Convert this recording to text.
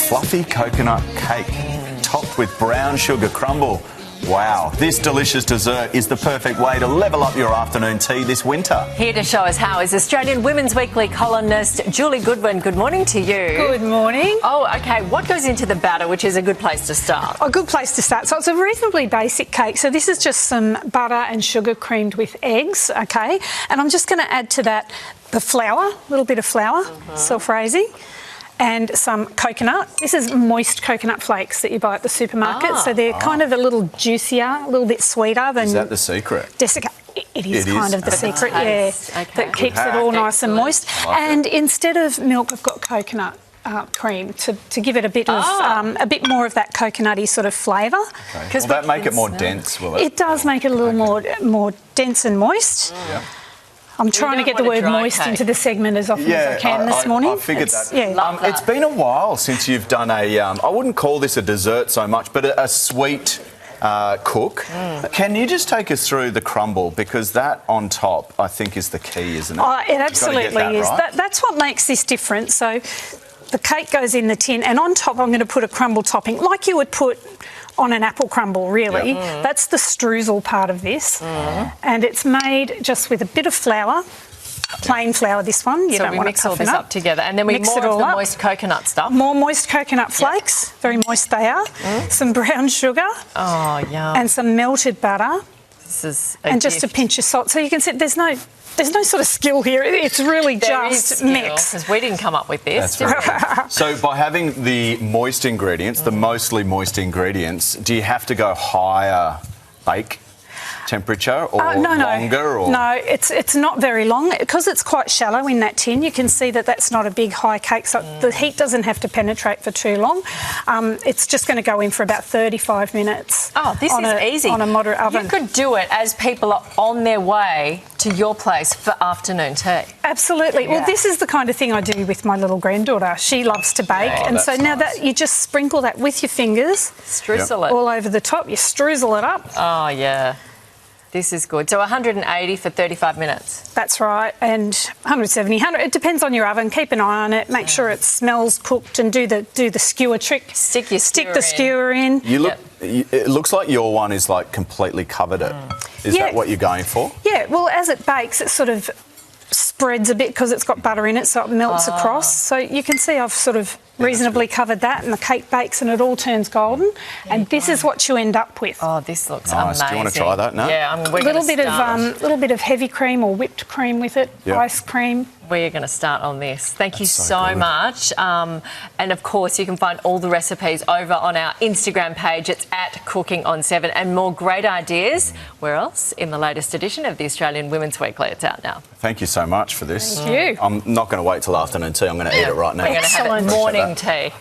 fluffy coconut cake topped with brown sugar crumble. Wow, this delicious dessert is the perfect way to level up your afternoon tea this winter. Here to show us how is Australian Women's Weekly columnist Julie Goodwin. Good morning to you. Good morning. Oh, OK. What goes into the batter, which is a good place to start? A good place to start. So it's a reasonably basic cake. So this is just some butter and sugar creamed with eggs, OK? And I'm just going to add to that the flour, a little bit of flour, self-raising, and some coconut. This is moist coconut flakes that you buy at the supermarket. So they're kind of a little juicier, a little bit sweeter than... Is that the secret? It is kind of the secret, yeah, that keeps it all nice and moist. Like it. Instead of milk, I've got coconut cream to give it a bit of a bit more of that coconutty sort of flavour. Okay. Will that make it more dense, will it? It does make it a little more dense and moist. Yeah. I'm trying to get the word moist into the segment as often as I can this morning. I figured that. Yeah. It's been a while since you've done a, I wouldn't call this a dessert so much, but a sweet cook. Can you just take us through the crumble? Because that on top, I think, is the key, isn't it? Oh, it absolutely is. Right. That's what makes this different. So the cake goes in the tin, and on top I'm going to put a crumble topping, like you would put on an apple crumble, really. Yep. That's the streusel part of this. And it's made just with a bit of flour, plain flour, this one. You don't want to mix all puff it this up together. And then we mix more it all of the up. moist coconut stuff. More moist coconut flakes. Very moist they are. Some brown sugar. Oh, yum. And some melted butter. This is and just a pinch of salt. So you can see there's no sort of skill here. It's really just mix. Because we didn't come up with this. That's right. So by having the moist ingredients, the mostly moist ingredients, do you have to go higher bake temperature or longer? Or? No, it's not very long. Because it's quite shallow in that tin, you can see that that's not a big high cake, so the heat doesn't have to penetrate for too long. It's just going to go in for about 35 minutes. Oh, this is easy. On a moderate oven. You could do it as people are on their way to your place for afternoon tea. Absolutely. Yeah. Well, this is the kind of thing I do with my little granddaughter. She loves to bake, and so now that you just sprinkle that with your fingers, streusel it all over the top. You streusel it up. Oh yeah. This is good. So 180 for 35 minutes. That's right, and 170, 100. It depends on your oven. Keep an eye on it. Make sure it smells cooked, and do the skewer trick. Stick the skewer in. It looks like your one is like completely covered it. Is that what you're going for? Yeah. Well, as it bakes, it sort of spreads a bit because it's got butter in it, so it melts across. So you can see I've sort of reasonably covered that, and the cake bakes and it all turns golden. And this is what you end up with. Oh, this looks nice. amazing. Do you want to try that now? Yeah, a little bit of heavy cream or whipped cream with it, ice cream. We're going to start on this. Thank you so much. And of course, you can find all the recipes over on our Instagram page. It's @CookingOn7, and more great ideas. Where else? In the latest edition of the Australian Women's Weekly. It's out now. Thank you so much for this. Thank you. I'm not going to wait till afternoon tea. I'm going to eat it right now. We're going to have it morning tea.